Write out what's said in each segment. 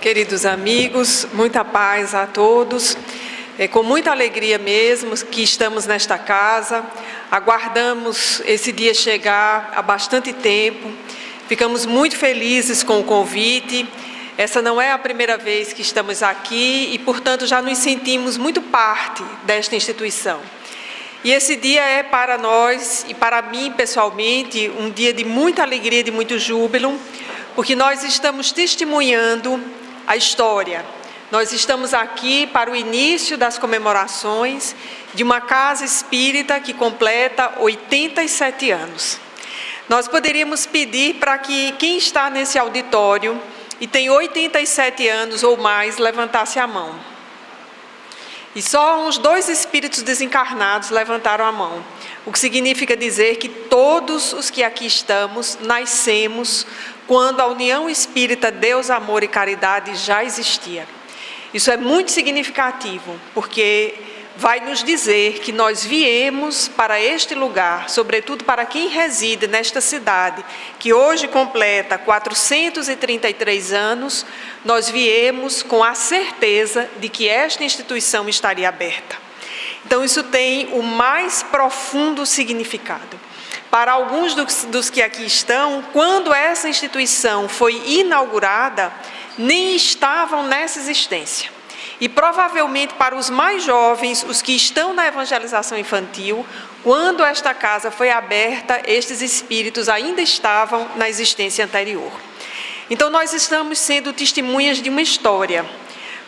Queridos amigos, muita paz a todos. É com muita alegria mesmo que estamos nesta casa. Aguardamos esse dia chegar há bastante tempo. Ficamos muito felizes com o convite. Essa não é a primeira vez que estamos aqui e, portanto, já nos sentimos muito parte desta instituição. E esse dia é para nós e para mim pessoalmente um dia de muita alegria, de muito júbilo, porque nós estamos testemunhando a história. Nós estamos aqui para o início das comemorações de uma casa espírita que completa 87 anos. Nós poderíamos pedir para que quem está nesse auditório e tem 87 anos ou mais levantasse a mão. E só uns 2 espíritos desencarnados levantaram a mão, o que significa dizer que todos os que aqui estamos nascemos quando a União Espírita Deus, Amor e Caridade já existia. Isso é muito significativo, porque vai nos dizer que nós viemos para este lugar, sobretudo para quem reside nesta cidade, que hoje completa 433 anos, nós viemos com a certeza de que esta instituição estaria aberta. Então isso tem o mais profundo significado. Para alguns dos que aqui estão, quando essa instituição foi inaugurada, nem estavam nessa existência. E provavelmente para os mais jovens, os que estão na evangelização infantil, quando esta casa foi aberta, estes espíritos ainda estavam na existência anterior. Então nós estamos sendo testemunhas de uma história,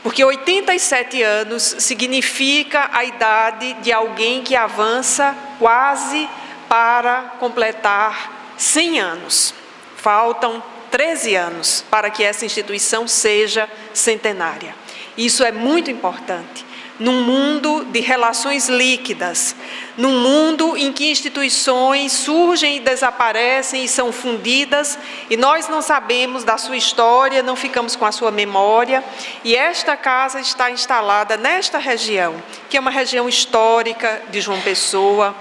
porque 87 anos significa a idade de alguém que avança quase para completar 100 anos. Faltam 13 anos para que essa instituição seja centenária. Isso é muito importante. Num mundo de relações líquidas, num mundo em que instituições surgem e desaparecem e são fundidas, e nós não sabemos da sua história, não ficamos com a sua memória, e esta casa está instalada nesta região, que é uma região histórica de João Pessoa,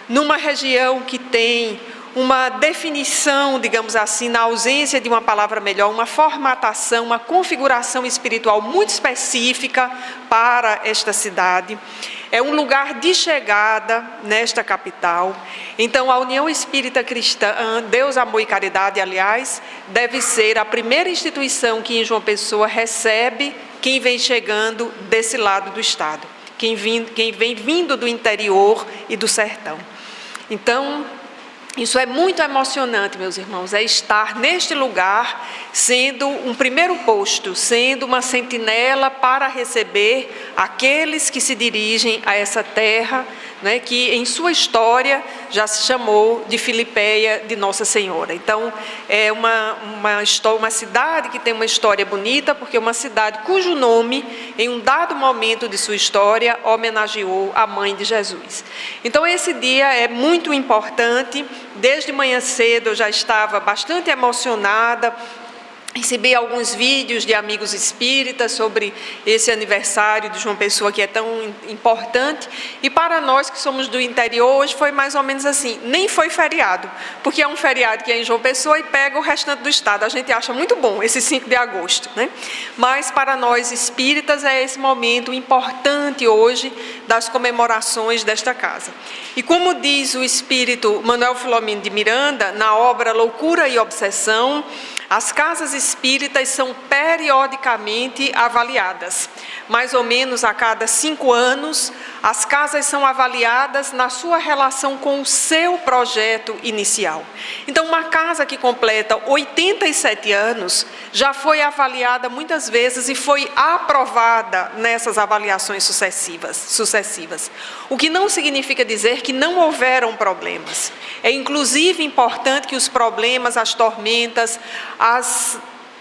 numa região que tem uma definição, digamos assim, na ausência de uma palavra melhor, uma formatação, uma configuração espiritual muito específica para esta cidade. É um lugar de chegada nesta capital. Então, a União Espírita Cristã, Deus, Amor e Caridade, aliás, deve ser a primeira instituição que em João Pessoa recebe quem vem chegando desse lado do estado, quem vem vindo do interior e do sertão. Então, isso é muito emocionante, meus irmãos, é estar neste lugar, sendo um primeiro posto, sendo uma sentinela para receber aqueles que se dirigem a essa terra, né, que em sua história já se chamou de Filipeia de Nossa Senhora. Então, é uma cidade que tem uma história bonita, porque é uma cidade cujo nome, em um dado momento de sua história, homenageou a Mãe de Jesus. Então, esse dia é muito importante. Desde manhã cedo eu já estava bastante emocionada. Recebi alguns vídeos de amigos espíritas sobre esse aniversário de João Pessoa, que é tão importante. E para nós que somos do interior, hoje foi mais ou menos assim, nem foi feriado, porque é um feriado que é em João Pessoa e pega o restante do estado. A gente acha muito bom esse 5 de agosto, né? Mas para nós espíritas é esse momento importante hoje das comemorações desta casa. E como diz o espírito Manuel Filomeno de Miranda, na obra Loucura e Obsessão, as casas espíritas são periodicamente avaliadas. Mais ou menos a cada 5 anos, as casas são avaliadas na sua relação com o seu projeto inicial. Então, uma casa que completa 87 anos já foi avaliada muitas vezes e foi aprovada nessas avaliações sucessivas. O que não significa dizer que não houveram problemas. É inclusive importante que os problemas, as tormentas, as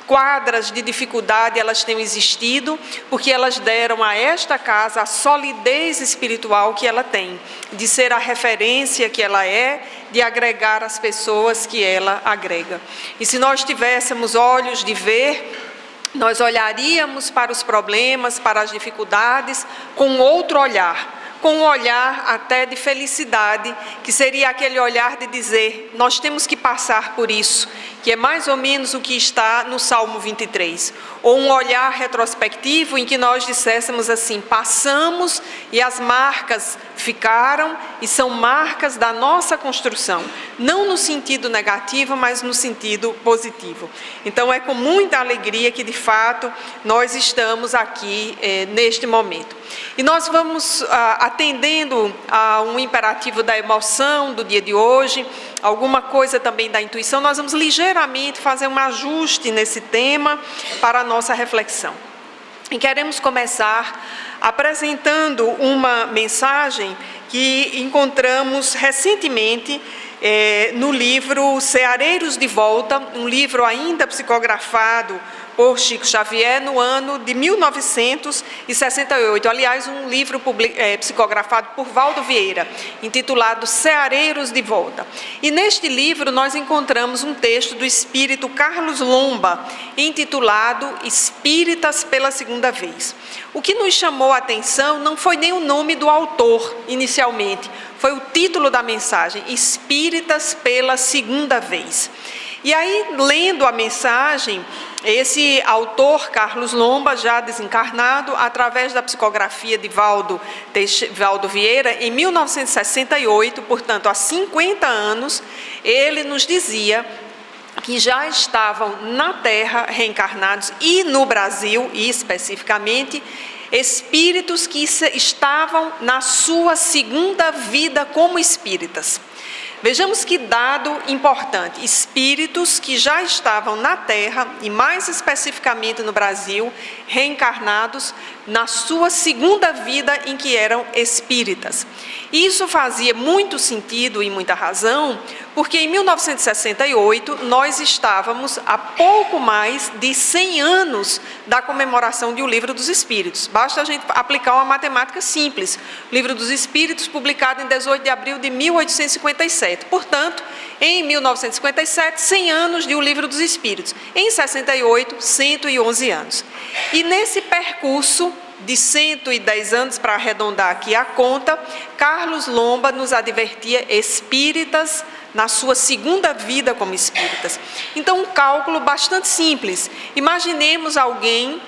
quadras de dificuldade, elas tenham existido, porque elas deram a esta casa a solidez espiritual que ela tem, de ser a referência que ela é, de agregar as pessoas que ela agrega. E se nós tivéssemos olhos de ver, nós olharíamos para os problemas, para as dificuldades, com outro olhar, com um olhar até de felicidade, que seria aquele olhar de dizer, nós temos que passar por isso, que é mais ou menos o que está no Salmo 23. Ou um olhar retrospectivo em que nós disséssemos assim, passamos e as marcas ficaram e são marcas da nossa construção, não no sentido negativo, mas no sentido positivo. Então é com muita alegria que de fato nós estamos aqui neste momento. E nós vamos atendendo a um imperativo da emoção do dia de hoje, alguma coisa também da intuição, nós vamos ligeiramente fazer um ajuste nesse tema para a nossa reflexão. E queremos começar apresentando uma mensagem que encontramos recentemente no livro Ceareiros de Volta, um livro ainda psicografado por Chico Xavier no ano de 1968. Aliás, um livro psicografado por Valdo Vieira, intitulado Ceareiros de Volta. E neste livro nós encontramos um texto do espírito Carlos Lomba, intitulado Espíritas pela Segunda Vez. O que nos chamou a atenção não foi nem o nome do autor inicialmente, foi o título da mensagem, Espíritas pela Segunda Vez. E aí, lendo a mensagem, esse autor, Carlos Lomba, já desencarnado, através da psicografia de Valdo Vieira, em 1968, portanto, há 50 anos, ele nos dizia que já estavam na Terra reencarnados e no Brasil, e especificamente, espíritos que estavam na sua segunda vida como espíritas. Vejamos que dado importante, espíritos que já estavam na Terra, e mais especificamente no Brasil, reencarnados na sua segunda vida em que eram espíritas. Isso fazia muito sentido e muita razão, porque em 1968 nós estávamos a pouco mais de 100 anos da comemoração de O Livro dos Espíritos. Basta a gente aplicar uma matemática simples. O Livro dos Espíritos, publicado em 18 de abril de 1857. Portanto, em 1957, 100 anos de O Livro dos Espíritos. Em 68, 111 anos. E nesse percurso de 110 anos, para arredondar aqui a conta, Carlos Lomba nos advertia espíritas na sua segunda vida como espíritas. Então, um cálculo bastante simples. Imaginemos alguém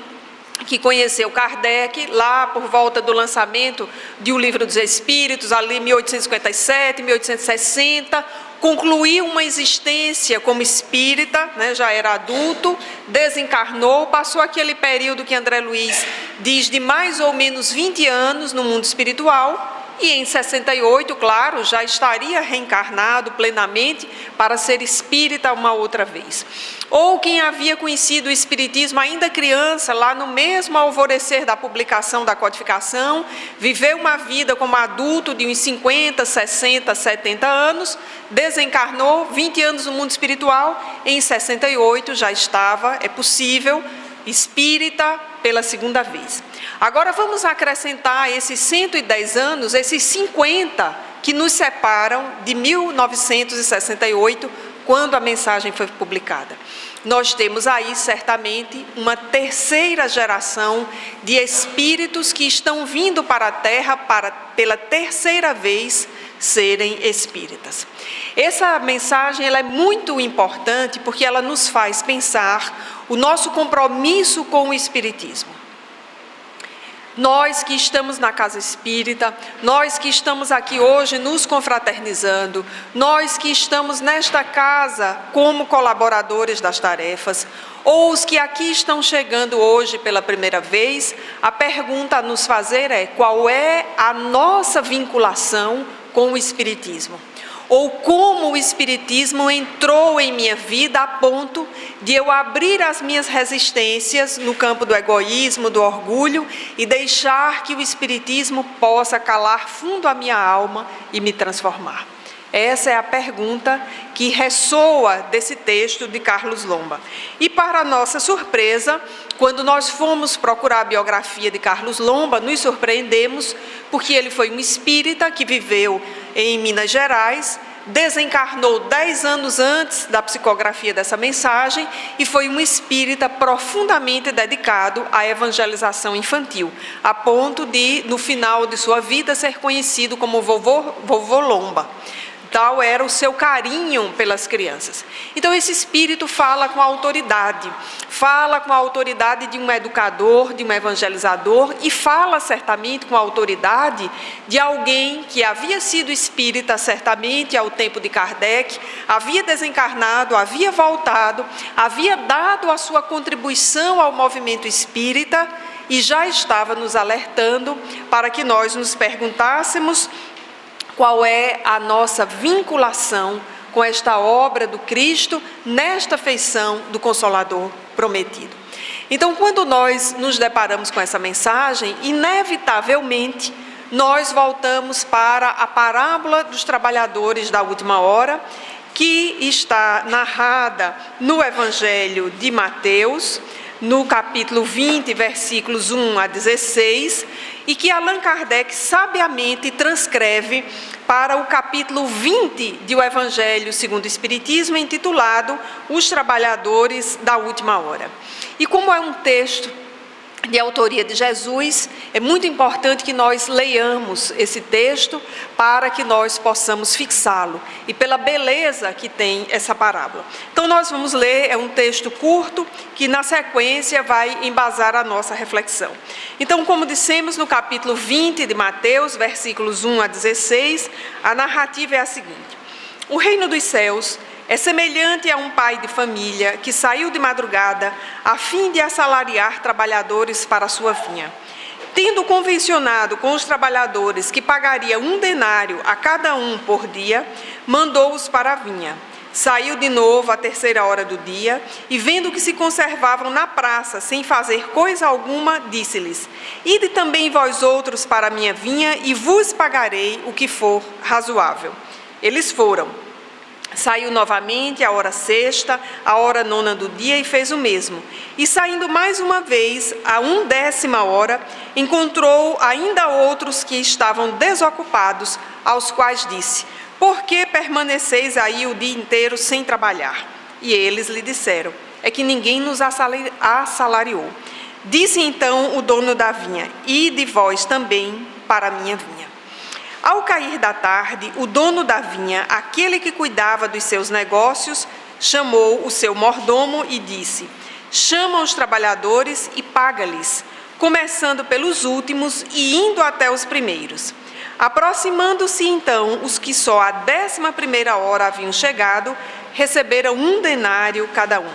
que conheceu Kardec lá por volta do lançamento de O Livro dos Espíritos, ali em 1857, 1860, concluiu uma existência como espírita, já era adulto, desencarnou, passou aquele período que André Luiz diz de mais ou menos 20 anos no mundo espiritual, e em 68, claro, já estaria reencarnado plenamente para ser espírita uma outra vez. Ou quem havia conhecido o espiritismo ainda criança, lá no mesmo alvorecer da publicação da codificação, viveu uma vida como adulto de uns 50, 60, 70 anos, desencarnou, 20 anos no mundo espiritual, em 68 já estava, é possível, espírita pela segunda vez. Agora vamos acrescentar esses 110 anos, esses 50 que nos separam de 1968, quando a mensagem foi publicada. Nós temos aí, certamente, uma terceira geração de espíritos que estão vindo para a Terra para, pela terceira vez, serem espíritas. Essa mensagem ela é muito importante porque ela nos faz pensar o nosso compromisso com o espiritismo. Nós que estamos na Casa Espírita, nós que estamos aqui hoje nos confraternizando, nós que estamos nesta casa como colaboradores das tarefas, ou os que aqui estão chegando hoje pela primeira vez, a pergunta a nos fazer é: qual é a nossa vinculação com o Espiritismo? Ou como o Espiritismo entrou em minha vida a ponto de eu abrir as minhas resistências no campo do egoísmo, do orgulho, e deixar que o Espiritismo possa calar fundo a minha alma e me transformar. Essa é a pergunta que ressoa desse texto de Carlos Lomba. E para nossa surpresa, quando nós fomos procurar a biografia de Carlos Lomba, nos surpreendemos porque ele foi um espírita que viveu em Minas Gerais, desencarnou 10 anos antes da psicografia dessa mensagem e foi um espírita profundamente dedicado à evangelização infantil, a ponto de, no final de sua vida, ser conhecido como Vovô Lomba. Tal era o seu carinho pelas crianças. Então esse espírito fala com a autoridade de um educador, de um evangelizador, e fala certamente com a autoridade de alguém que havia sido espírita certamente ao tempo de Kardec, havia desencarnado, havia voltado, havia dado a sua contribuição ao movimento espírita e já estava nos alertando para que nós nos perguntássemos qual é a nossa vinculação com esta obra do Cristo, nesta feição do Consolador prometido. Então, quando nós nos deparamos com essa mensagem, inevitavelmente, nós voltamos para a parábola dos trabalhadores da última hora, que está narrada no Evangelho de Mateus, no capítulo 20, versículos 1 a 16, e que Allan Kardec sabiamente transcreve para o capítulo 20 do Evangelho segundo o Espiritismo, intitulado Os Trabalhadores da Última Hora. E como é um texto de autoria de Jesus, é muito importante que nós leiamos esse texto para que nós possamos fixá-lo e pela beleza que tem essa parábola. Então nós vamos ler, é um texto curto que na sequência vai embasar a nossa reflexão. Então, como dissemos no capítulo 20 de Mateus, versículos 1 a 16, a narrativa é a seguinte: o reino dos céus é semelhante a um pai de família que saiu de madrugada a fim de assalariar trabalhadores para a sua vinha. Tendo convencionado com os trabalhadores que pagaria 1 denário a cada um por dia, mandou-os para a vinha. Saiu de novo à 3ª hora do dia e, vendo que se conservavam na praça sem fazer coisa alguma, disse-lhes: ide também vós outros para a minha vinha e vos pagarei o que for razoável. Eles foram. Saiu novamente à hora 6ª, à hora 9ª do dia e fez o mesmo. E saindo mais uma vez, à 1ª hora, encontrou ainda outros que estavam desocupados, aos quais disse: por que permaneceis aí o dia inteiro sem trabalhar? E eles lhe disseram: é que ninguém nos assalariou. Disse então o dono da vinha: ide vós também para a minha vinha. Ao cair da tarde, o dono da vinha, aquele que cuidava dos seus negócios, chamou o seu mordomo e disse: chama os trabalhadores e paga-lhes, começando pelos últimos e indo até os primeiros. Aproximando-se então os que só à 11ª hora haviam chegado, receberam 1 denário cada um.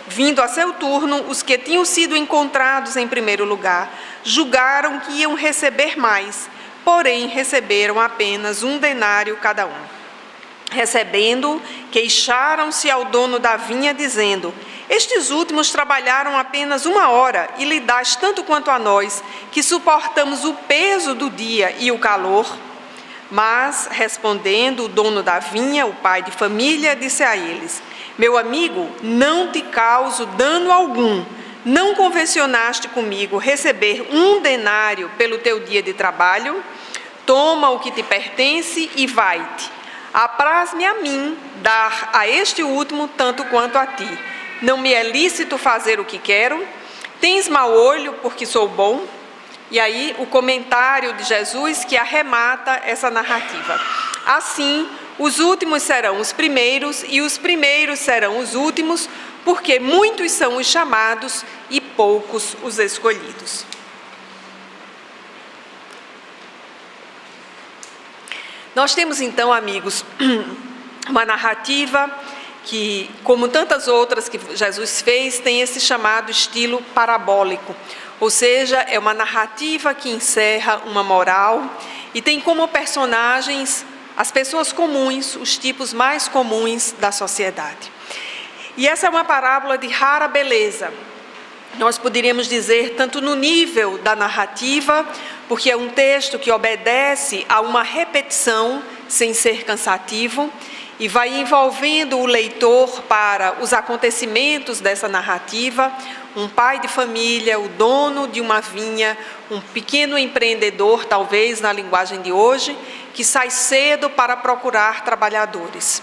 Vindo a seu turno, os que tinham sido encontrados em primeiro lugar, julgaram que iam receber mais, porém receberam apenas 1 denário cada um. Recebendo, queixaram-se ao dono da vinha, dizendo: estes últimos trabalharam apenas 1 hora e lhe dás tanto quanto a nós, que suportamos o peso do dia e o calor. Mas, respondendo o dono da vinha, o pai de família, disse a eles: meu amigo, não te causo dano algum. Não convencionaste comigo receber 1 denário pelo teu dia de trabalho? Toma o que te pertence e vai-te. Apraz-me a mim dar a este último tanto quanto a ti. Não me é lícito fazer o que quero? Tens mau olho porque sou bom? E aí o comentário de Jesus que arremata essa narrativa. Assim, os últimos serão os primeiros e os primeiros serão os últimos, porque muitos são os chamados e poucos os escolhidos. Nós temos então, amigos, uma narrativa que, como tantas outras que Jesus fez, tem esse chamado estilo parabólico, ou seja, é uma narrativa que encerra uma moral e tem como personagens as pessoas comuns, os tipos mais comuns da sociedade. E essa é uma parábola de rara beleza. Nós poderíamos dizer tanto no nível da narrativa, porque é um texto que obedece a uma repetição sem ser cansativo e vai envolvendo o leitor para os acontecimentos dessa narrativa, um pai de família, o dono de uma vinha, um pequeno empreendedor, talvez na linguagem de hoje, que sai cedo para procurar trabalhadores.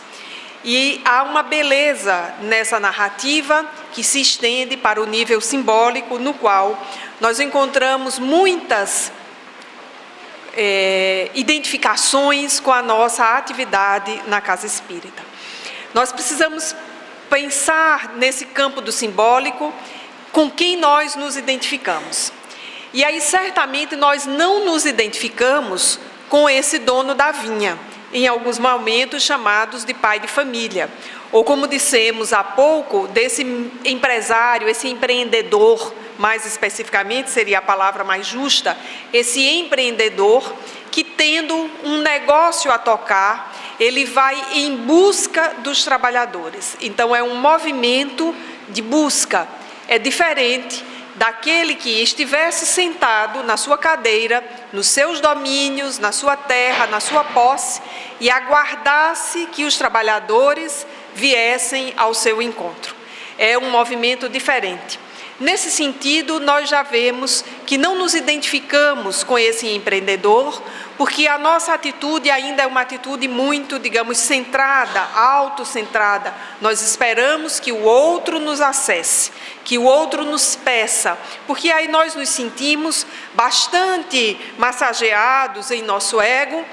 E há uma beleza nessa narrativa que se estende para o nível simbólico, no qual nós encontramos muitas identificações com a nossa atividade na casa espírita. Nós precisamos pensar nesse campo do simbólico com quem nós nos identificamos. E aí, certamente, nós não nos identificamos com esse dono da vinha, em alguns momentos chamados de pai de família, ou como dissemos há pouco, desse empresário, esse empreendedor, mais especificamente seria a palavra mais justa, esse empreendedor que, tendo um negócio a tocar, ele vai em busca dos trabalhadores. Então é um movimento de busca, é diferente daquele que estivesse sentado na sua cadeira, nos seus domínios, na sua terra, na sua posse, e aguardasse que os trabalhadores viessem ao seu encontro. É um movimento diferente. Nesse sentido, nós já vemos que não nos identificamos com esse empreendedor, porque a nossa atitude ainda é uma atitude muito, digamos, centrada, autocentrada. Nós esperamos que o outro nos acesse, que o outro nos peça, porque aí nós nos sentimos bastante massageados em nosso ego,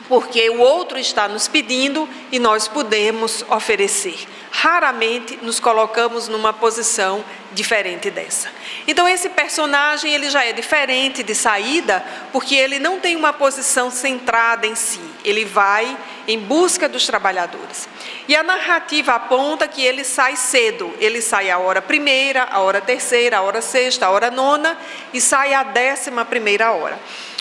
porque o outro está nos pedindo e nós podemos oferecer. Raramente nos colocamos numa posição diferente dessa. Então esse personagem ele já é diferente de saída, porque ele não tem uma posição centrada em si, ele vai em busca dos trabalhadores. E a narrativa aponta que ele sai cedo, ele sai a hora primeira, a hora terceira, a hora sexta, a hora nona e sai a 11ª hora.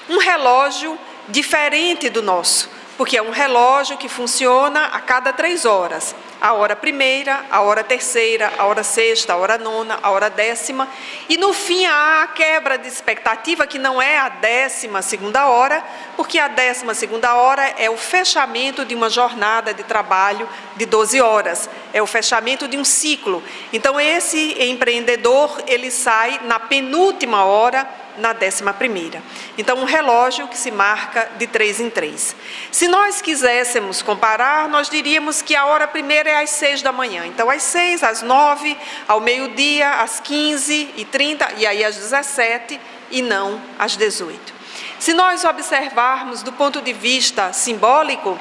Um relógio diferente do nosso, porque é um relógio que funciona a cada 3 horas. A hora primeira, a hora terceira, a hora sexta, a hora nona, a hora 10ª. E no fim há a quebra de expectativa, que não é a 12ª hora, porque a 12ª hora é o fechamento de uma jornada de trabalho de 12 horas. É o fechamento de um ciclo. Então esse empreendedor, ele sai na penúltima hora, na 11ª. Então, um relógio que se marca de 3 em 3. Se nós quiséssemos comparar, nós diríamos que a hora primeira é às 6 da manhã. Então, às 6, às 9, ao meio-dia, às 15h30 e aí às 17 e não às 18. Se nós observarmos do ponto de vista simbólico,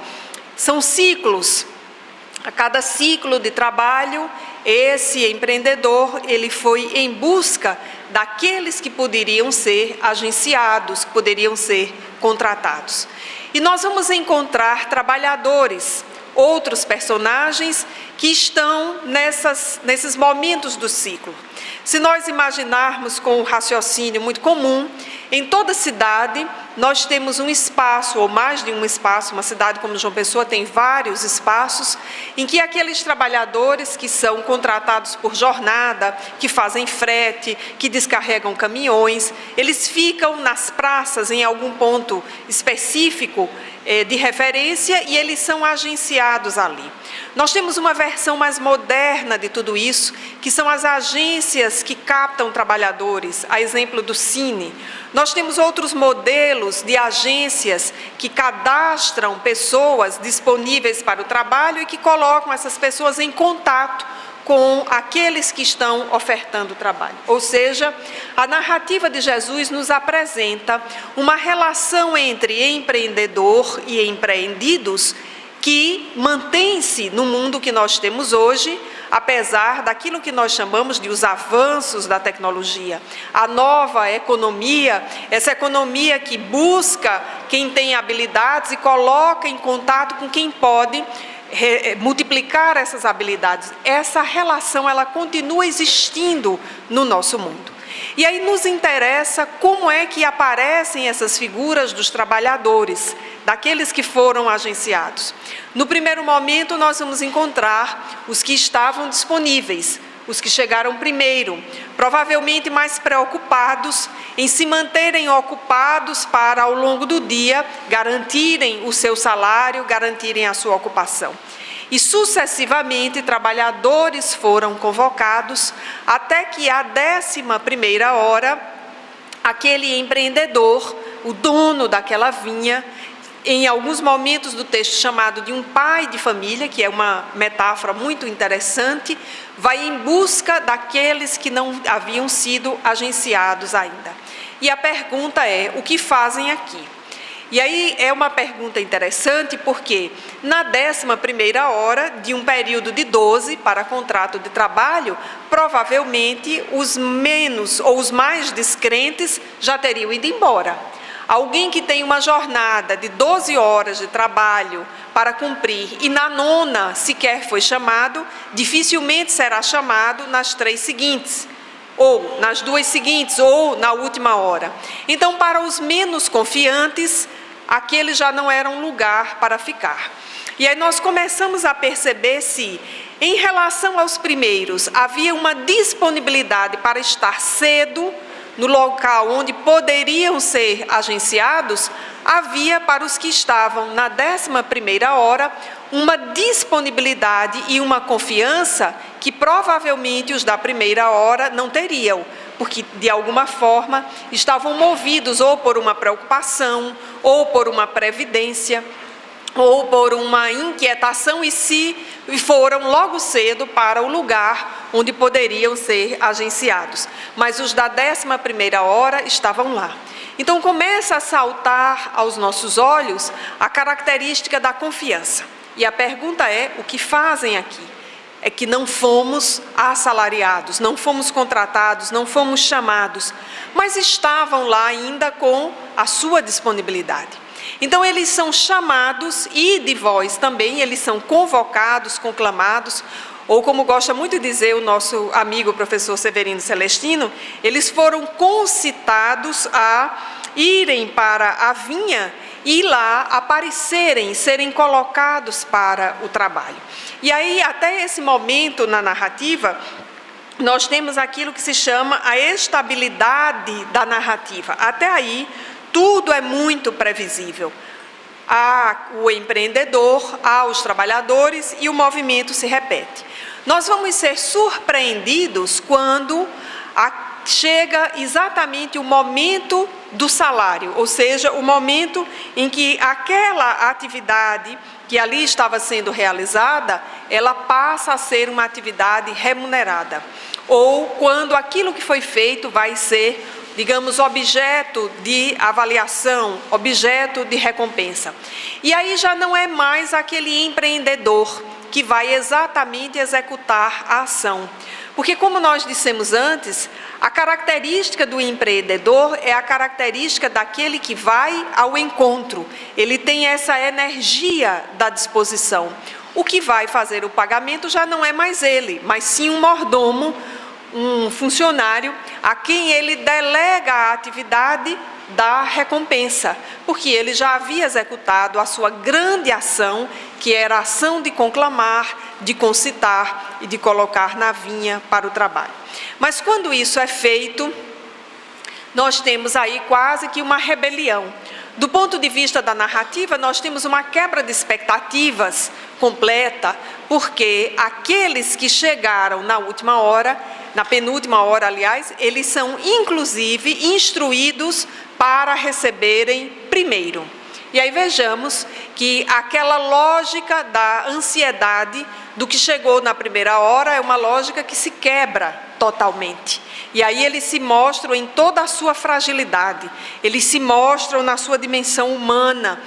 são ciclos. A cada ciclo de trabalho, esse empreendedor, ele foi em busca daqueles que poderiam ser agenciados, que poderiam ser contratados. E nós vamos encontrar trabalhadores, outros personagens que estão nesses momentos do ciclo. Se nós imaginarmos com um raciocínio muito comum, em toda cidade nós temos um espaço, ou mais de um espaço, uma cidade como João Pessoa tem vários espaços, em que aqueles trabalhadores que são contratados por jornada, que fazem frete, que descarregam caminhões, eles ficam nas praças em algum ponto específico de referência e eles são agenciados ali. Nós temos uma versão mais moderna de tudo isso, que são as agências que captam trabalhadores, a exemplo do Cine. Nós temos outros modelos de agências que cadastram pessoas disponíveis para o trabalho e que colocam essas pessoas em contato com aqueles que estão ofertando trabalho. Ou seja, a narrativa de Jesus nos apresenta uma relação entre empreendedor e empreendidos que mantém-se no mundo que nós temos hoje, apesar daquilo que nós chamamos de os avanços da tecnologia. A nova economia, essa economia que busca quem tem habilidades e coloca em contato com quem pode multiplicar essas habilidades. Essa relação, ela continua existindo no nosso mundo. E aí nos interessa como é que aparecem essas figuras dos trabalhadores, daqueles que foram agenciados. No primeiro momento, nós vamos encontrar os que estavam disponíveis, os que chegaram primeiro, provavelmente mais preocupados em se manterem ocupados para, ao longo do dia, garantirem o seu salário, garantirem a sua ocupação. E sucessivamente trabalhadores foram convocados, até que à 11ª hora, aquele empreendedor, o dono daquela vinha, em alguns momentos do texto chamado de um pai de família, que é uma metáfora muito interessante, vai em busca daqueles que não haviam sido agenciados ainda. E a pergunta é: o que fazem aqui? E aí é uma pergunta interessante porque na 11ª hora de um período de 12 para contrato de trabalho, provavelmente os menos ou os mais descrentes já teriam ido embora. Alguém que tem uma jornada de 12 horas de trabalho para cumprir e na 9ª sequer foi chamado, dificilmente será chamado nas 3 seguintes, ou nas 2 seguintes, ou na última hora. Então, para os menos confiantes, aquele já não era um lugar para ficar. E aí nós começamos a perceber se, em relação aos primeiros, havia uma disponibilidade para estar cedo no local onde poderiam ser agenciados. Havia para os que estavam na 11ª hora uma disponibilidade e uma confiança que provavelmente os da primeira hora não teriam, porque de alguma forma estavam movidos ou por uma preocupação, ou por uma previdência, ou por uma inquietação e foram logo cedo para o lugar onde poderiam ser agenciados. Mas os da 11ª hora estavam lá. Então começa a saltar aos nossos olhos a característica da confiança. E a pergunta é: o que fazem aqui? É que não fomos assalariados, não fomos contratados, não fomos chamados, mas estavam lá ainda com a sua disponibilidade. Então eles são chamados, e de vós também, eles são convocados, conclamados, ou como gosta muito de dizer o nosso amigo professor Severino Celestino, eles foram concitados a irem para a vinha e lá aparecerem, serem colocados para o trabalho. E aí, até esse momento na narrativa, nós temos aquilo que se chama a estabilidade da narrativa. Até aí, tudo é muito previsível. Há o empreendedor, há os trabalhadores e o movimento se repete. Nós vamos ser surpreendidos quando chega exatamente o momento do salário, ou seja, o momento em que aquela atividade que ali estava sendo realizada, ela passa a ser uma atividade remunerada. Ou quando aquilo que foi feito vai ser, digamos, objeto de avaliação, objeto de recompensa. E aí já não é mais aquele empreendedor que vai exatamente executar a ação. Porque, como nós dissemos antes, a característica do empreendedor é a característica daquele que vai ao encontro. Ele tem essa energia da disposição. O que vai fazer o pagamento já não é mais ele, mas sim um mordomo, um funcionário a quem ele delega a atividade da recompensa, porque ele já havia executado a sua grande ação, que era a ação de conclamar, de concitar e de colocar na vinha para o trabalho. Mas quando isso é feito, nós temos aí quase que uma rebelião. Do ponto de vista da narrativa, nós temos uma quebra de expectativas completa, porque aqueles que chegaram na última hora, na penúltima hora, aliás, eles são inclusive instruídos para receberem primeiro. E aí vejamos que aquela lógica da ansiedade do que chegou na primeira hora é uma lógica que se quebra totalmente. E aí eles se mostram em toda a sua fragilidade, eles se mostram na sua dimensão humana,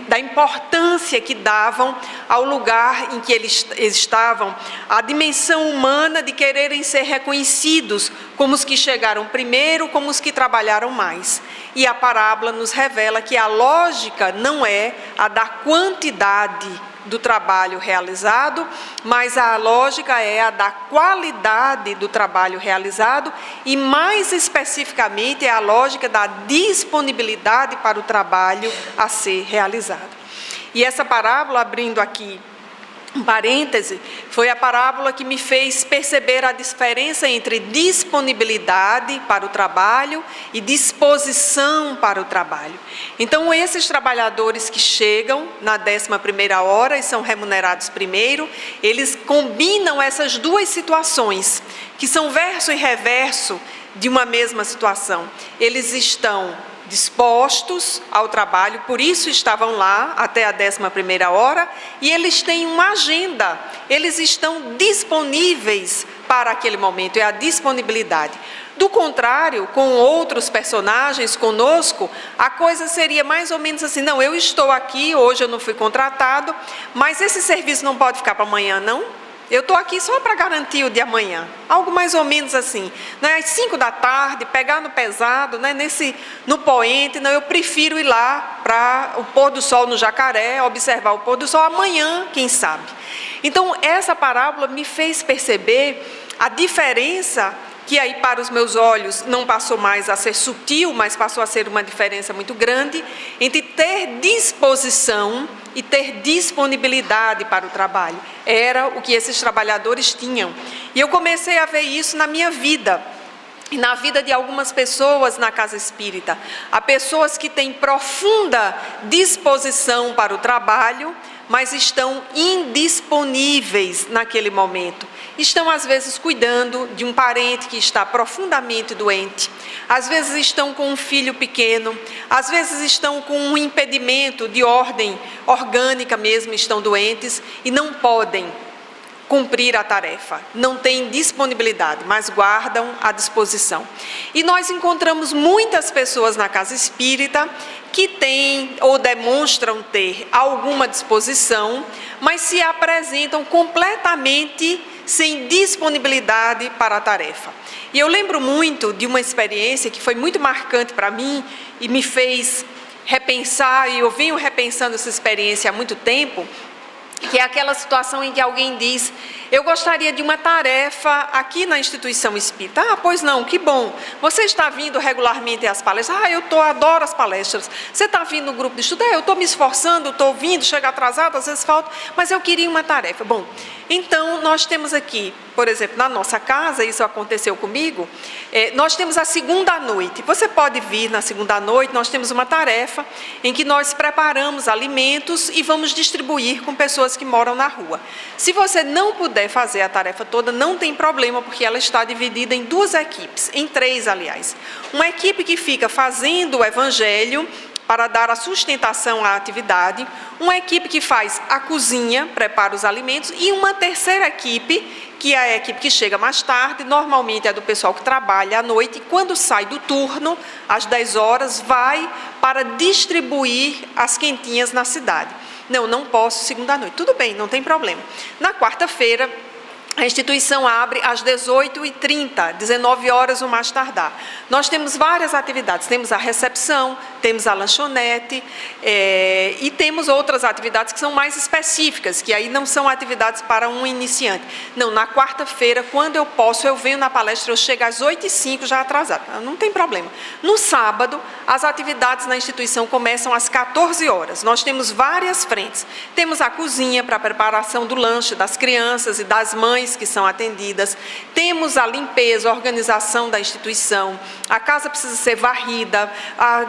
da importância que davam ao lugar em que eles estavam, a dimensão humana de quererem ser reconhecidos como os que chegaram primeiro, como os que trabalharam mais. E a parábola nos revela que a lógica não é a da quantidade do trabalho realizado, mas a lógica é a da qualidade do trabalho realizado e, mais especificamente, é a lógica da disponibilidade para o trabalho a ser realizado. E essa parábola, abrindo aqui um parêntese, foi a parábola que me fez perceber a diferença entre disponibilidade para o trabalho e disposição para o trabalho. Então, esses trabalhadores que chegam na 11ª hora e são remunerados primeiro, eles combinam essas duas situações, que são verso e reverso de uma mesma situação. Eles estão dispostos ao trabalho, por isso estavam lá até a 11ª hora, e eles têm uma agenda, eles estão disponíveis para aquele momento, é a disponibilidade. Do contrário, com outros personagens conosco, a coisa seria mais ou menos assim: não, eu estou aqui, hoje eu não fui contratado, mas esse serviço não pode ficar para amanhã, não? Eu estou aqui só para garantir o de amanhã. Algo mais ou menos assim. Né? Às 5 da tarde, pegar no pesado, né? No poente, não, eu prefiro ir lá para o pôr do sol no Jacaré, observar o pôr do sol amanhã, quem sabe. Então, essa parábola me fez perceber a diferença, que aí para os meus olhos não passou mais a ser sutil, mas passou a ser uma diferença muito grande, entre ter disposição e ter disponibilidade para o trabalho. Era o que esses trabalhadores tinham. E eu comecei a ver isso na minha vida, e na vida de algumas pessoas na casa espírita. Há pessoas que têm profunda disposição para o trabalho, mas estão indisponíveis naquele momento. Estão, às vezes, cuidando de um parente que está profundamente doente. Às vezes estão com um filho pequeno. Às vezes estão com um impedimento de ordem orgânica mesmo, estão doentes e não podem cumprir a tarefa. Não têm disponibilidade, mas guardam a disposição. E nós encontramos muitas pessoas na casa espírita que têm ou demonstram ter alguma disposição, mas se apresentam completamente sem disponibilidade para a tarefa. E eu lembro muito de uma experiência que foi muito marcante para mim e me fez repensar, e eu venho repensando essa experiência há muito tempo, que é aquela situação em que alguém diz: eu gostaria de uma tarefa aqui na instituição espírita. Ah, pois não, que bom. Você está vindo regularmente às palestras? Ah, adoro as palestras. Você está vindo no grupo de estudo? Eu estou me esforçando, estou vindo, chego atrasado, às vezes falta, mas eu queria uma tarefa. Bom, então nós temos aqui, por exemplo, na nossa casa, isso aconteceu comigo, nós temos a segunda noite. Você pode vir na segunda noite, nós temos uma tarefa em que nós preparamos alimentos e vamos distribuir com pessoas que moram na rua. Se você não puder fazer a tarefa toda, não tem problema, porque ela está dividida em 2 equipes, em 3, aliás. Uma equipe que fica fazendo o evangelho para dar a sustentação à atividade, uma equipe que faz a cozinha, prepara os alimentos, e uma terceira equipe, que é a equipe que chega mais tarde, normalmente é do pessoal que trabalha à noite, e quando sai do turno, às 10 horas, vai para distribuir as quentinhas na cidade. Não posso segunda noite. Tudo bem, não tem problema. Na quarta-feira, a instituição abre às 18h30, 19 horas o mais tardar. Nós temos várias atividades, temos a recepção, temos a lanchonete e temos outras atividades que são mais específicas, que aí não são atividades para um iniciante. Não, na quarta-feira, quando eu posso, eu venho na palestra, eu chego às 8h05 já atrasado, não tem problema. No sábado, as atividades na instituição começam às 14 horas. Nós temos várias frentes. Temos a cozinha para a preparação do lanche das crianças e das mães que são atendidas, temos a limpeza, a organização da instituição, a casa precisa ser varrida,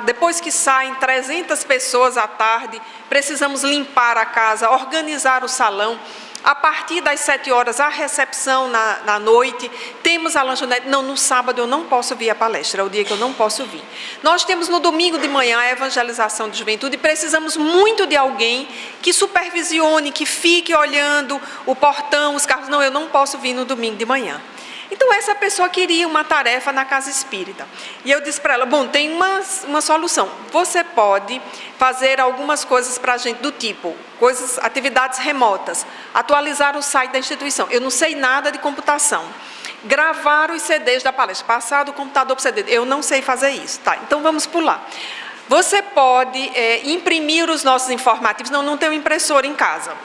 depois que saem 300 pessoas à tarde, precisamos limpar a casa, organizar o salão. A partir das 7 horas, a recepção na noite, temos a lanchonete. Não, no sábado eu não posso vir à palestra, é o dia que eu não posso vir. Nós temos no domingo de manhã a evangelização de juventude e precisamos muito de alguém que supervisione, que fique olhando o portão, os carros. Não, eu não posso vir no domingo de manhã. Então, essa pessoa queria uma tarefa na casa espírita. E eu disse para ela: bom, tem uma solução. Você pode fazer algumas coisas para a gente do tipo, atividades remotas, atualizar o site da instituição. Eu não sei nada de computação. Gravar os CDs da palestra, passar do computador para o CD. Eu não sei fazer isso. Tá, então vamos pular. Você pode imprimir os nossos informativos. Não tenho impressora em casa.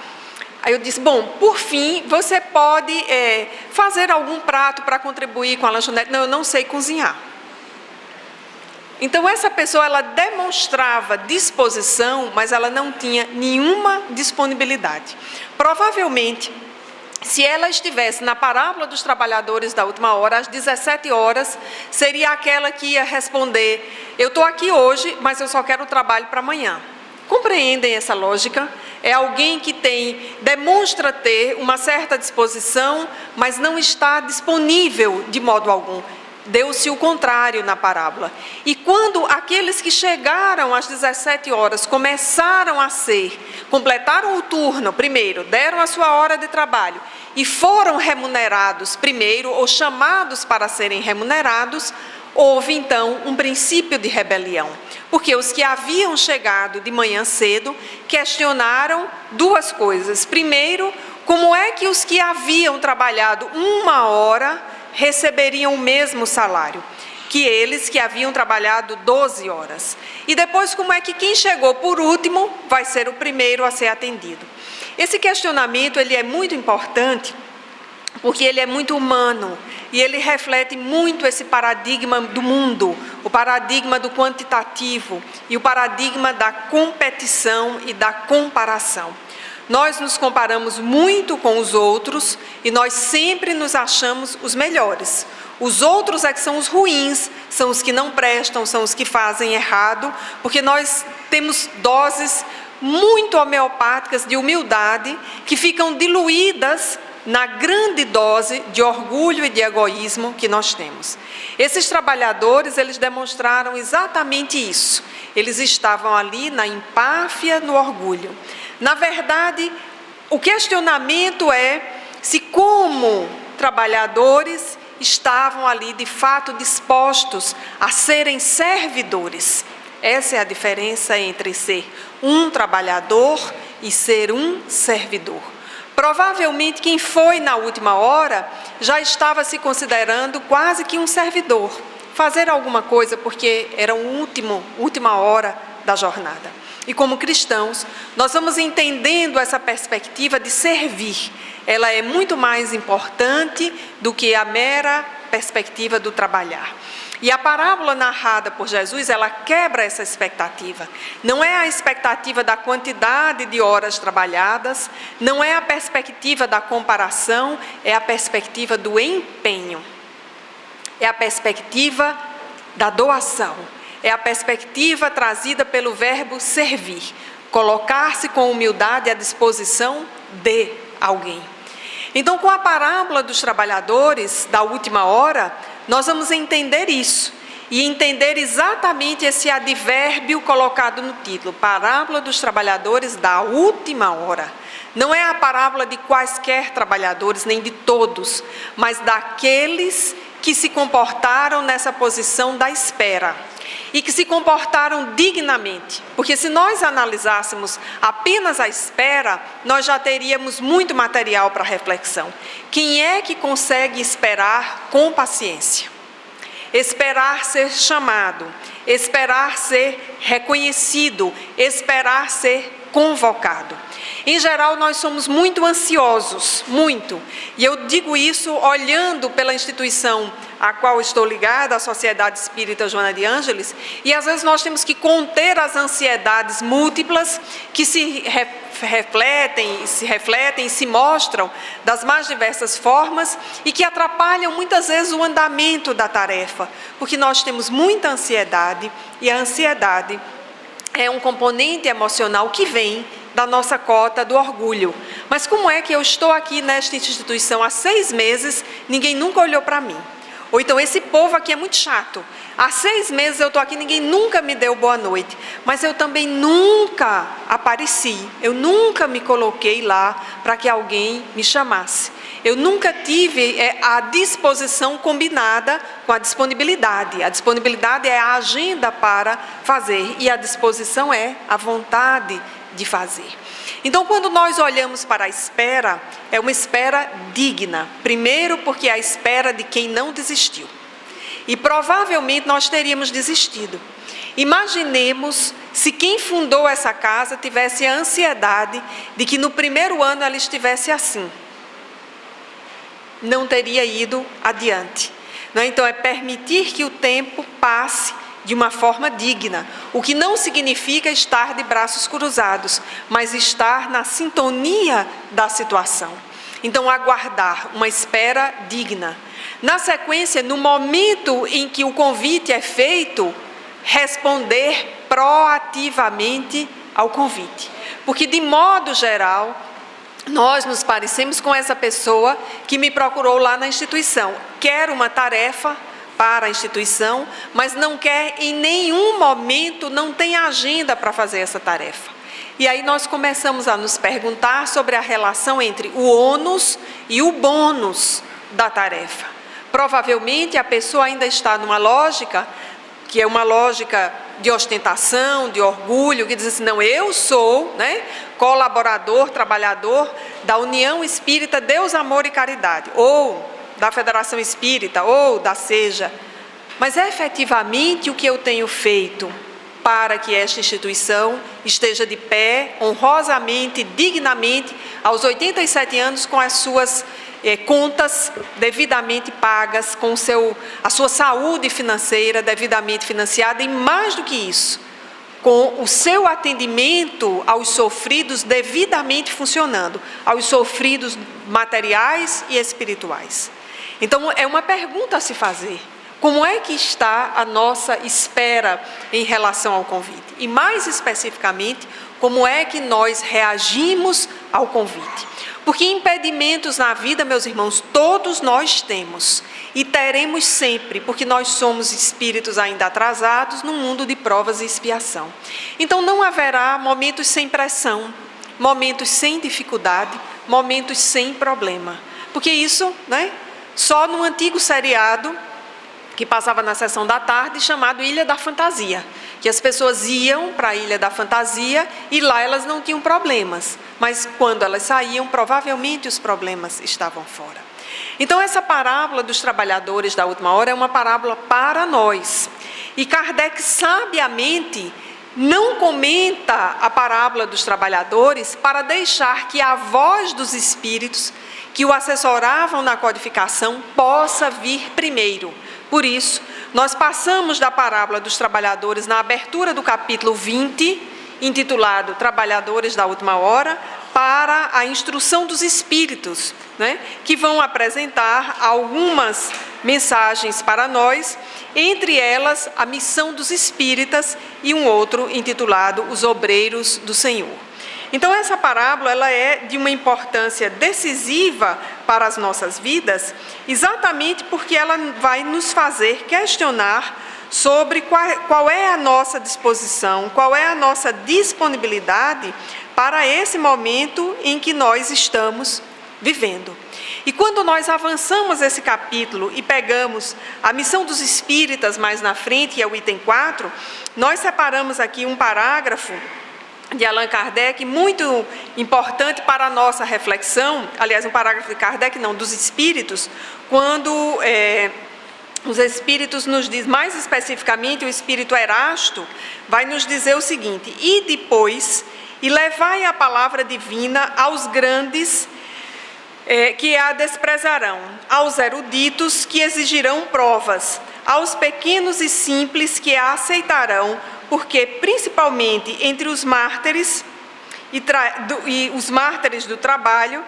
Aí eu disse: bom, por fim, você pode fazer algum prato para contribuir com a lanchonete. Não, eu não sei cozinhar. Então essa pessoa, ela demonstrava disposição, mas ela não tinha nenhuma disponibilidade. Provavelmente, se ela estivesse na parábola dos trabalhadores da última hora, às 17 horas, seria aquela que ia responder: eu estou aqui hoje, mas eu só quero o trabalho para amanhã. Compreendem essa lógica? É alguém que demonstra ter uma certa disposição, mas não está disponível de modo algum. Deu-se o contrário na parábola. E quando aqueles que chegaram às 17 horas começaram completaram o turno primeiro, deram a sua hora de trabalho e foram remunerados primeiro, ou chamados para serem remunerados, houve então um princípio de rebelião. Porque os que haviam chegado de manhã cedo questionaram duas coisas. Primeiro, como é que os que haviam trabalhado 1 hora receberiam o mesmo salário que eles que haviam trabalhado 12 horas. E depois, como é que quem chegou por último vai ser o primeiro a ser atendido? Esse questionamento, ele é muito importante, porque ele é muito humano, e ele reflete muito esse paradigma do mundo, o paradigma do quantitativo, e o paradigma da competição e da comparação. Nós nos comparamos muito com os outros e nós sempre nos achamos os melhores. Os outros é que são os ruins, são os que não prestam, são os que fazem errado, porque nós temos doses muito homeopáticas de humildade que ficam diluídas na grande dose de orgulho e de egoísmo que nós temos. Esses trabalhadores, eles demonstraram exatamente isso. Eles estavam ali na empáfia, no orgulho. Na verdade, o questionamento é se, como trabalhadores, estavam ali de fato dispostos a serem servidores. Essa é a diferença entre ser um trabalhador e ser um servidor. Provavelmente quem foi na última hora já estava se considerando quase que um servidor, fazer alguma coisa porque era a última hora da jornada. E como cristãos, nós vamos entendendo essa perspectiva de servir. Ela é muito mais importante do que a mera perspectiva do trabalhar. E a parábola narrada por Jesus, ela quebra essa expectativa. Não é a expectativa da quantidade de horas trabalhadas, não é a perspectiva da comparação, é a perspectiva do empenho. É a perspectiva da doação. É a perspectiva trazida pelo verbo servir. Colocar-se com humildade à disposição de alguém. Então, com a parábola dos trabalhadores da última hora, nós vamos entender isso e entender exatamente esse advérbio colocado no título, parábola dos trabalhadores da última hora. Não é a parábola de quaisquer trabalhadores, nem de todos, mas daqueles que se comportaram nessa posição da espera e que se comportaram dignamente, porque se nós analisássemos apenas a espera, nós já teríamos muito material para reflexão. Quem é que consegue esperar com paciência? Esperar ser chamado, esperar ser reconhecido, esperar ser convocado. Em geral, nós somos muito ansiosos, muito. E eu digo isso olhando pela instituição a qual estou ligada, a Sociedade Espírita Joana de Ângeles, e às vezes nós temos que conter as ansiedades múltiplas que se refletem e se mostram das mais diversas formas e que atrapalham muitas vezes o andamento da tarefa, porque nós temos muita ansiedade e a ansiedade é um componente emocional que vem da nossa cota do orgulho. Mas como é que eu estou aqui nesta instituição há 6 meses, ninguém nunca olhou para mim? Ou então, esse povo aqui é muito chato. Há 6 meses eu estou aqui, ninguém nunca me deu boa noite. Mas eu também nunca apareci, eu nunca me coloquei lá para que alguém me chamasse. Eu nunca tive a disposição combinada com a disponibilidade. A disponibilidade é a agenda para fazer e a disposição é a vontade de fazer. Então, quando nós olhamos para a espera, é uma espera digna. Primeiro, porque é a espera de quem não desistiu. E provavelmente nós teríamos desistido. Imaginemos se quem fundou essa casa tivesse a ansiedade de que no primeiro ano ela estivesse assim. Não teria ido adiante. Então, é permitir que o tempo passe de uma forma digna, o que não significa estar de braços cruzados, mas estar na sintonia da situação. Então, aguardar uma espera digna. Na sequência, no momento em que o convite é feito, responder proativamente ao convite. Porque, de modo geral, nós nos parecemos com essa pessoa que me procurou lá na instituição. Quer uma tarefa para a instituição, mas não quer em nenhum momento, não tem agenda para fazer essa tarefa. E aí nós começamos a nos perguntar sobre a relação entre o ônus e o bônus da tarefa. Provavelmente a pessoa ainda está numa lógica, que é uma lógica de ostentação, de orgulho, que diz assim, não, eu sou, colaborador, trabalhador da União Espírita Deus, Amor e Caridade, ou da Federação Espírita, ou da SEJA. Mas efetivamente o que eu tenho feito para que esta instituição esteja de pé, honrosamente, dignamente, aos 87 anos, com as suas contas devidamente pagas, com a sua saúde financeira devidamente financiada, e mais do que isso, com o seu atendimento aos sofridos devidamente funcionando, aos sofridos materiais e espirituais. Então, é uma pergunta a se fazer. Como é que está a nossa espera em relação ao convite? E, mais especificamente, como é que nós reagimos ao convite? Porque impedimentos na vida, meus irmãos, todos nós temos e teremos sempre, porque nós somos espíritos ainda atrasados num mundo de provas e expiação. Então, não haverá momentos sem pressão, momentos sem dificuldade, momentos sem problema. Porque isso, só no antigo seriado que passava na sessão da tarde, chamado Ilha da Fantasia, que as pessoas iam para a Ilha da Fantasia e lá elas não tinham problemas, mas quando elas saíam, provavelmente os problemas estavam fora. Então, essa parábola dos trabalhadores da última hora é uma parábola para nós. E Kardec, sabiamente, não comenta a parábola dos trabalhadores para deixar que a voz dos espíritos que o assessoravam na codificação possa vir primeiro. Por isso, nós passamos da parábola dos trabalhadores na abertura do capítulo 20, intitulado Trabalhadores da Última Hora, para a instrução dos espíritos, que vão apresentar algumas mensagens para nós, entre elas a missão dos espíritas e um outro intitulado Os Obreiros do Senhor. Então, essa parábola ela é de uma importância decisiva para as nossas vidas, exatamente porque ela vai nos fazer questionar sobre qual é a nossa disposição, qual é a nossa disponibilidade para esse momento em que nós estamos vivendo. E quando nós avançamos esse capítulo e pegamos a missão dos espíritas mais na frente, que é o item 4, nós separamos aqui um parágrafo de Allan Kardec, muito importante para a nossa reflexão, aliás, um parágrafo de Kardec, não, dos espíritos, quando os espíritos nos diz, mais especificamente o espírito Erasto, vai nos dizer o seguinte: e depois, e levai a palavra divina aos grandes que a desprezarão, aos eruditos que exigirão provas, aos pequenos e simples que a aceitarão, porque principalmente entre os mártires e os mártires do trabalho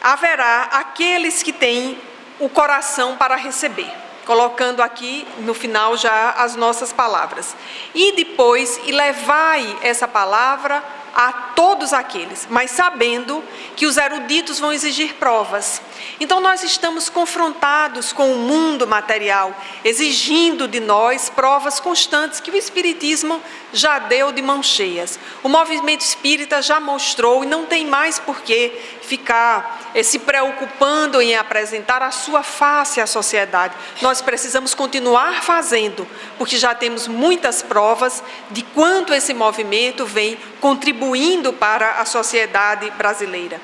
haverá aqueles que têm o coração para receber. Colocando aqui no final já as nossas palavras. E depois, e levai essa palavra a todos aqueles, mas sabendo que os eruditos vão exigir provas. Então nós estamos confrontados com o mundo material, exigindo de nós provas constantes que o Espiritismo já deu de mãos cheias. O movimento espírita já mostrou e não tem mais por que ficar se preocupando em apresentar a sua face à sociedade. Nós precisamos continuar fazendo, porque já temos muitas provas de quanto esse movimento vem contribuindo para a sociedade brasileira.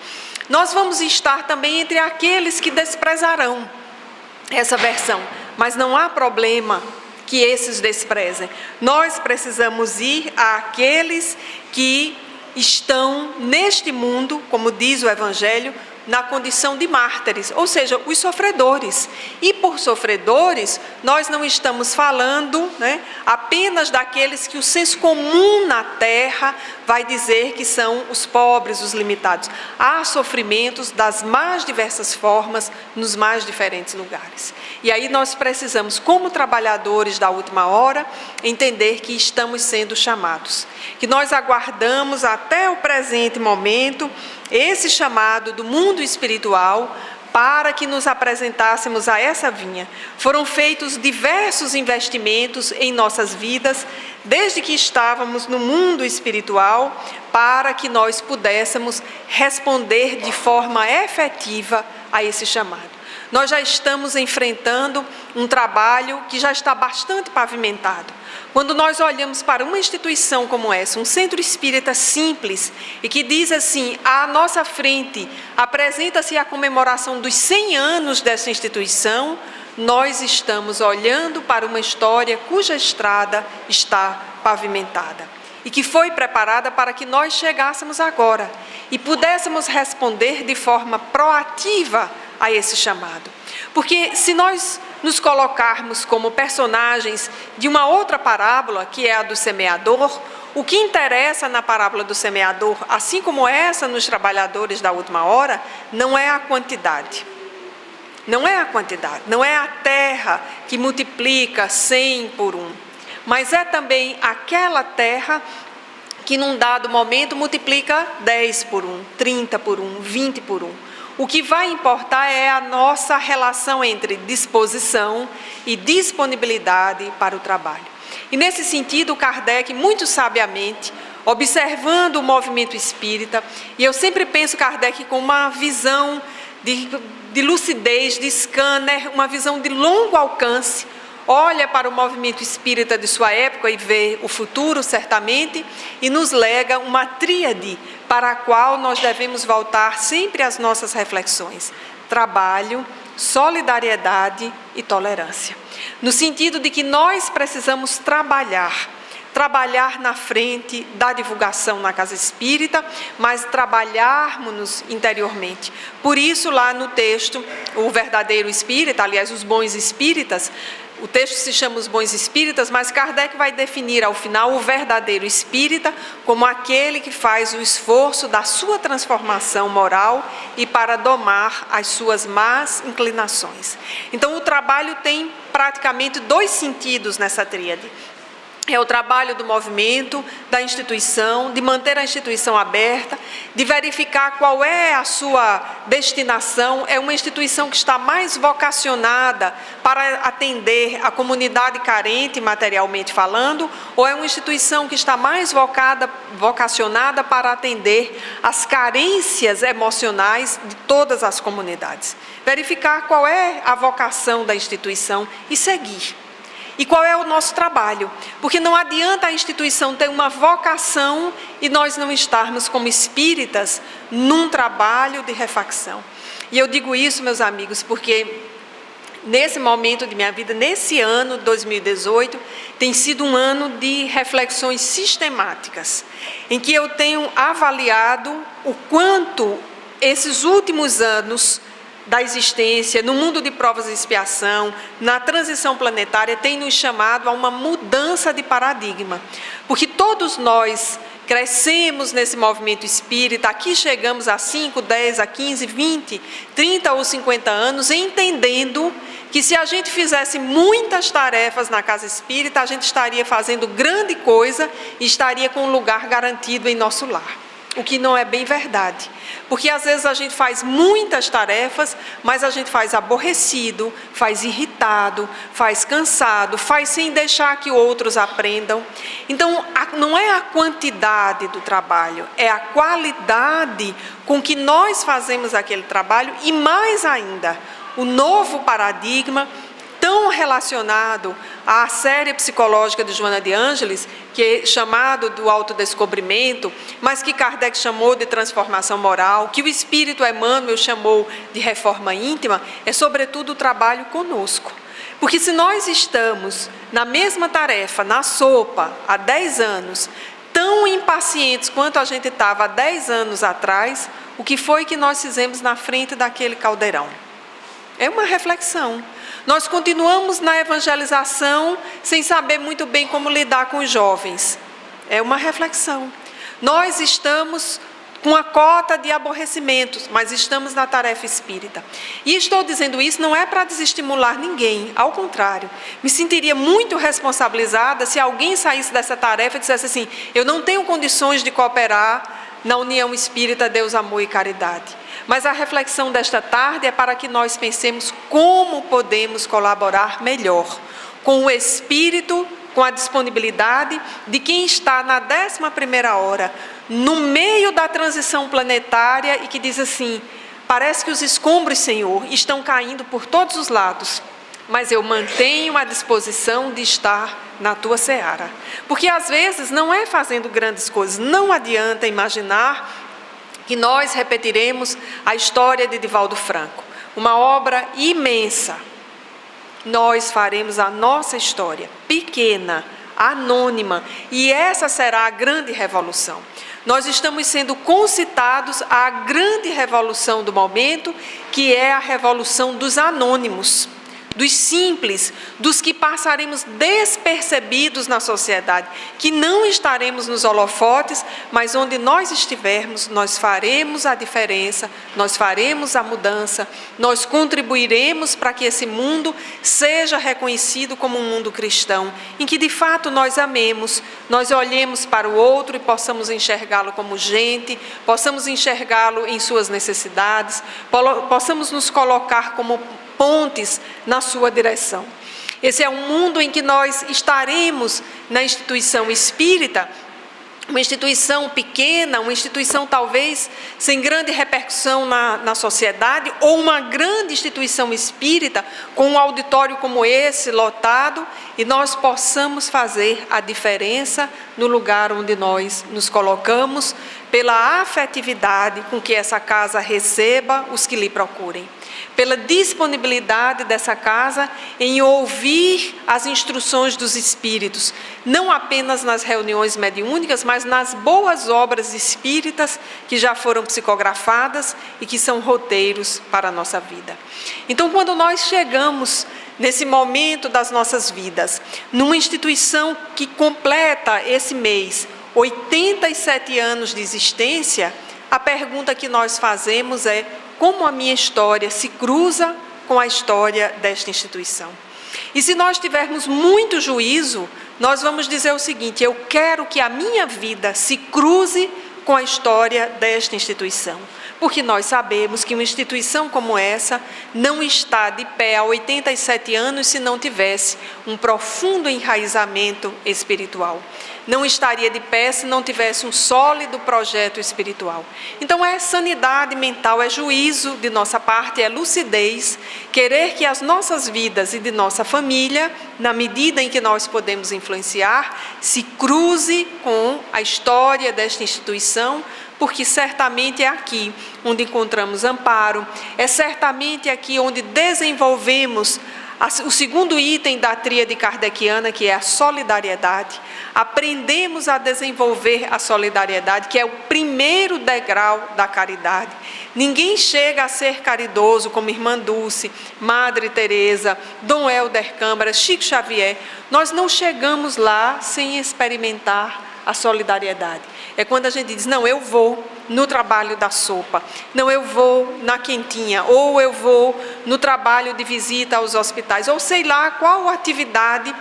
Nós vamos estar também entre aqueles que desprezarão essa versão, mas não há problema que esses desprezem. Nós precisamos ir àqueles que estão neste mundo, como diz o Evangelho, na condição de mártires, ou seja, os sofredores. E por sofredores, nós não estamos falando, apenas daqueles que o senso comum na terra vai dizer que são os pobres, os limitados. Há sofrimentos das mais diversas formas, nos mais diferentes lugares. E aí nós precisamos, como trabalhadores da última hora, entender que estamos sendo chamados. Que nós aguardamos até o presente momento esse chamado do mundo espiritual para que nos apresentássemos a essa vinha. Foram feitos diversos investimentos em nossas vidas, desde que estávamos no mundo espiritual, para que nós pudéssemos responder de forma efetiva a esse chamado. Nós já estamos enfrentando um trabalho que já está bastante pavimentado. Quando nós olhamos para uma instituição como essa, um centro espírita simples, e que diz assim, à nossa frente, apresenta-se a comemoração dos 100 anos dessa instituição, nós estamos olhando para uma história cuja estrada está pavimentada e que foi preparada para que nós chegássemos agora e pudéssemos responder de forma proativa a esse chamado. Porque se nós nos colocarmos como personagens de uma outra parábola, que é a do semeador, o que interessa na parábola do semeador, assim como essa nos trabalhadores da última hora, não é a quantidade. Não é a quantidade, não é a terra que multiplica 100 por 1, mas é também aquela terra que num dado momento multiplica 10 por 1, 30 por 1, 20 por 1. O que vai importar é a nossa relação entre disposição e disponibilidade para o trabalho. E nesse sentido, Kardec, muito sabiamente, observando o movimento espírita, e eu sempre penso Kardec com uma visão de lucidez, de scanner, uma visão de longo alcance, olha para o movimento espírita de sua época e vê o futuro, certamente, e nos lega uma tríade para a qual nós devemos voltar sempre às nossas reflexões: trabalho, solidariedade e tolerância. No sentido de que nós precisamos trabalhar na frente da divulgação na casa espírita, mas trabalharmos-nos interiormente. Por isso, lá no texto, o verdadeiro espírita, aliás, os bons espíritas, o texto se chama Os Bons Espíritas, mas Kardec vai definir ao final o verdadeiro espírita como aquele que faz o esforço da sua transformação moral e para domar as suas más inclinações. Então, o trabalho tem praticamente 2 sentidos nessa tríade. É o trabalho do movimento, da instituição, de manter a instituição aberta, de verificar qual é a sua destinação. É uma instituição que está mais vocacionada para atender a comunidade carente, materialmente falando, ou é uma instituição que está mais vocacionada para atender as carências emocionais de todas as comunidades. Verificar qual é a vocação da instituição e seguir. E qual é o nosso trabalho? Porque não adianta a instituição ter uma vocação e nós não estarmos como espíritas num trabalho de refacção. E eu digo isso, meus amigos, porque nesse momento de minha vida, nesse ano 2018, tem sido um ano de reflexões sistemáticas, em que eu tenho avaliado o quanto esses últimos anos da existência, no mundo de provas e expiação, na transição planetária, tem nos chamado a uma mudança de paradigma. Porque todos nós crescemos nesse movimento espírita, aqui chegamos a 5, 10, a 15, 20, 30 ou 50 anos, entendendo que se a gente fizesse muitas tarefas na casa espírita, a gente estaria fazendo grande coisa e estaria com um lugar garantido em nosso lar. O que não é bem verdade, porque às vezes a gente faz muitas tarefas, mas a gente faz aborrecido, faz irritado, faz cansado, faz sem deixar que outros aprendam. Então, não é a quantidade do trabalho, é a qualidade com que nós fazemos aquele trabalho e, mais ainda, o novo paradigma tão relacionado à série psicológica de Joana de Ângeles, que é chamado do autodescobrimento, mas que Kardec chamou de transformação moral, que o Espírito Emmanuel chamou de reforma íntima, é sobretudo o trabalho conosco. Porque se nós estamos na mesma tarefa, na sopa, há 10 anos, tão impacientes quanto a gente estava há 10 anos atrás, o que foi que nós fizemos na frente daquele caldeirão. É uma reflexão. Nós continuamos na evangelização sem saber muito bem como lidar com os jovens. É uma reflexão. Nós estamos com a cota de aborrecimentos, mas estamos na tarefa espírita. E estou dizendo isso não é para desestimular ninguém, ao contrário. Me sentiria muito responsabilizada se alguém saísse dessa tarefa e dissesse assim: eu não tenho condições de cooperar na União Espírita Deus, Amor e Caridade. Mas a reflexão desta tarde é para que nós pensemos como podemos colaborar melhor com o Espírito, com a disponibilidade de quem está na 11ª hora, no meio da transição planetária e que diz assim: parece que os escombros, Senhor, estão caindo por todos os lados, mas eu mantenho a disposição de estar na tua seara. Porque às vezes não é fazendo grandes coisas, não adianta imaginar que nós repetiremos a história de Divaldo Franco, uma obra imensa. Nós faremos a nossa história, pequena, anônima, e essa será a grande revolução. Nós estamos sendo concitados à grande revolução do momento, que é a revolução dos anônimos, dos simples, dos que passaremos despercebidos na sociedade, que não estaremos nos holofotes, mas onde nós estivermos, nós faremos a diferença, nós faremos a mudança, nós contribuiremos para que esse mundo seja reconhecido como um mundo cristão, em que de fato nós amemos, nós olhemos para o outro e possamos enxergá-lo como gente, possamos enxergá-lo em suas necessidades, possamos nos colocar como pontes na sua direção. Esse é um mundo em que nós estaremos na instituição espírita, uma instituição pequena, uma instituição talvez sem grande repercussão na sociedade, ou uma grande instituição espírita com um auditório como esse, lotado, e nós possamos fazer a diferença no lugar onde nós nos colocamos, pela afetividade com que essa casa receba os que lhe procurem, pela disponibilidade dessa casa em ouvir as instruções dos espíritos, não apenas nas reuniões mediúnicas, mas nas boas obras espíritas que já foram psicografadas e que são roteiros para a nossa vida. Então, quando nós chegamos nesse momento das nossas vidas, numa instituição que completa esse mês 87 anos de existência, a pergunta que nós fazemos é: como a minha história se cruza com a história desta instituição? E se nós tivermos muito juízo, nós vamos dizer o seguinte: eu quero que a minha vida se cruze com a história desta instituição. Porque nós sabemos que uma instituição como essa não está de pé há 87 anos se não tivesse um profundo enraizamento espiritual. Não estaria de pé se não tivesse um sólido projeto espiritual. Então é sanidade mental, é juízo de nossa parte, é lucidez, querer que as nossas vidas e de nossa família, na medida em que nós podemos influenciar, se cruze com a história desta instituição, porque certamente é aqui onde encontramos amparo, é certamente aqui onde desenvolvemos o segundo item da tríade kardeciana, que é a solidariedade. Aprendemos a desenvolver a solidariedade, que é o primeiro degrau da caridade. Ninguém chega a ser caridoso como Irmã Dulce, Madre Teresa, Dom Helder Câmara, Chico Xavier. Nós não chegamos lá sem experimentar a solidariedade. É quando a gente diz: não, eu vou no trabalho da sopa, não, eu vou na quentinha, ou eu vou no trabalho de visita aos hospitais, ou sei lá qual atividade.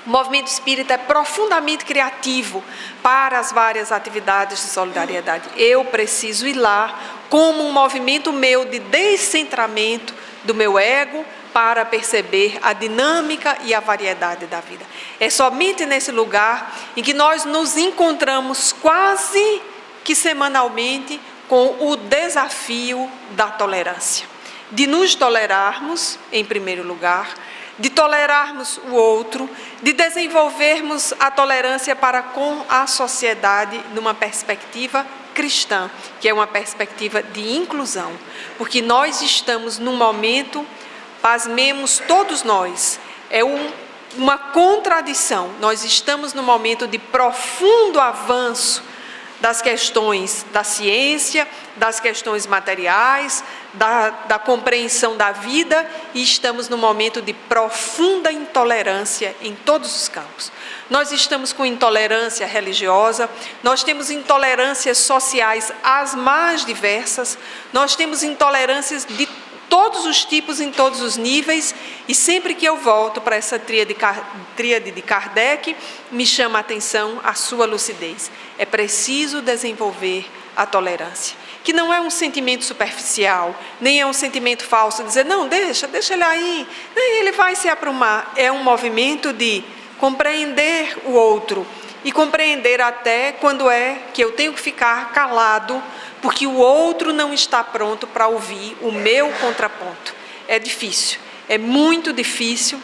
O movimento espírita é profundamente criativo para as várias atividades de solidariedade. Eu preciso ir lá como um movimento meu de descentramento do meu ego, para perceber a dinâmica e a variedade da vida. É somente nesse lugar em que nós nos encontramos quase que semanalmente com o desafio da tolerância. De nos tolerarmos, em primeiro lugar, de tolerarmos o outro, de desenvolvermos a tolerância para com a sociedade numa perspectiva cristã, que é uma perspectiva de inclusão, porque nós estamos num momento, pasmemos todos nós, é uma contradição. Nós estamos num momento de profundo avanço das questões da ciência, das questões materiais, da compreensão da vida, e estamos num momento de profunda intolerância em todos os campos. Nós estamos com intolerância religiosa, nós temos intolerâncias sociais as mais diversas, nós temos intolerâncias de todos os tipos, em todos os níveis, e sempre que eu volto para essa tríade de Kardec, me chama a atenção a sua lucidez. É preciso desenvolver a tolerância, que não é um sentimento superficial, nem é um sentimento falso, dizer, não, deixa ele aí, ele vai se aprumar. É um movimento de compreender o outro, e compreender até quando é que eu tenho que ficar calado, porque o outro não está pronto para ouvir o meu contraponto. É difícil, é muito difícil,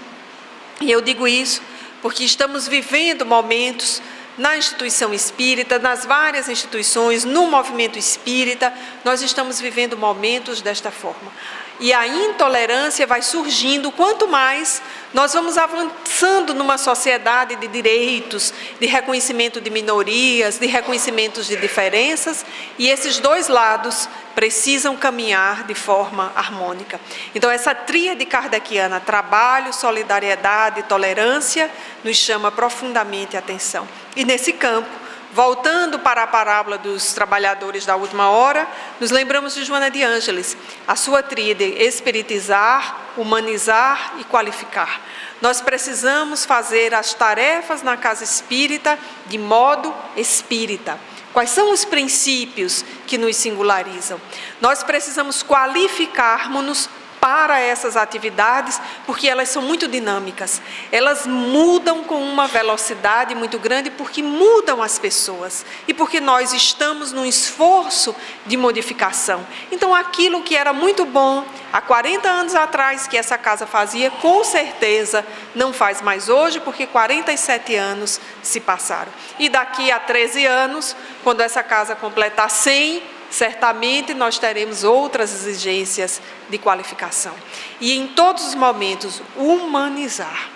e eu digo isso porque estamos vivendo momentos na instituição espírita, nas várias instituições, no movimento espírita, nós estamos vivendo momentos desta forma. E a intolerância vai surgindo, quanto mais nós vamos avançando numa sociedade de direitos, de reconhecimento de minorias, de reconhecimentos de diferenças, e esses dois lados precisam caminhar de forma harmônica. Então, essa tríade kardeciana, trabalho, solidariedade e tolerância, nos chama profundamente a atenção. E nesse campo, voltando para a parábola dos trabalhadores da última hora, nos lembramos de Joana de Ângeles, a sua tríade: espiritizar, humanizar e qualificar. Nós precisamos fazer as tarefas na casa espírita de modo espírita. Quais são os princípios que nos singularizam? Nós precisamos qualificarmos-nos para essas atividades, porque elas são muito dinâmicas, elas mudam com uma velocidade muito grande, porque mudam as pessoas, e porque nós estamos num esforço de modificação. Então, aquilo que era muito bom há 40 anos atrás, que essa casa fazia, com certeza não faz mais hoje, porque 47 anos se passaram. E daqui a 13 anos, quando essa casa completar 100, certamente nós teremos outras exigências de qualificação. E em todos os momentos, humanizar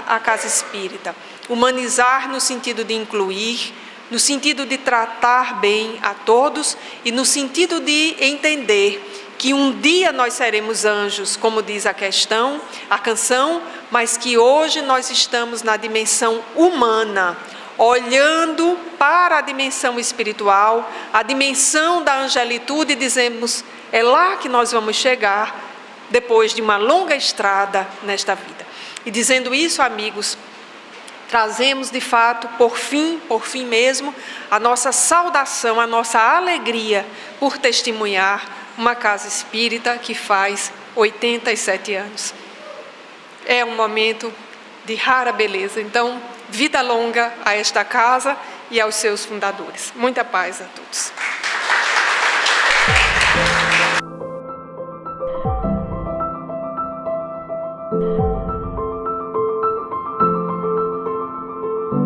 a casa espírita, humanizar no sentido de incluir, no sentido de tratar bem a todos e no sentido de entender que um dia nós seremos anjos, como diz a canção, mas que hoje nós estamos na dimensão humana, olhando para a dimensão espiritual, a dimensão da angelitude, e dizemos, é lá que nós vamos chegar, depois de uma longa estrada nesta vida. E dizendo isso, amigos, trazemos de fato, por fim mesmo, a nossa saudação, a nossa alegria por testemunhar uma casa espírita que faz 87 anos. É um momento de rara beleza. Então, vida longa a esta casa e aos seus fundadores. Muita paz a todos.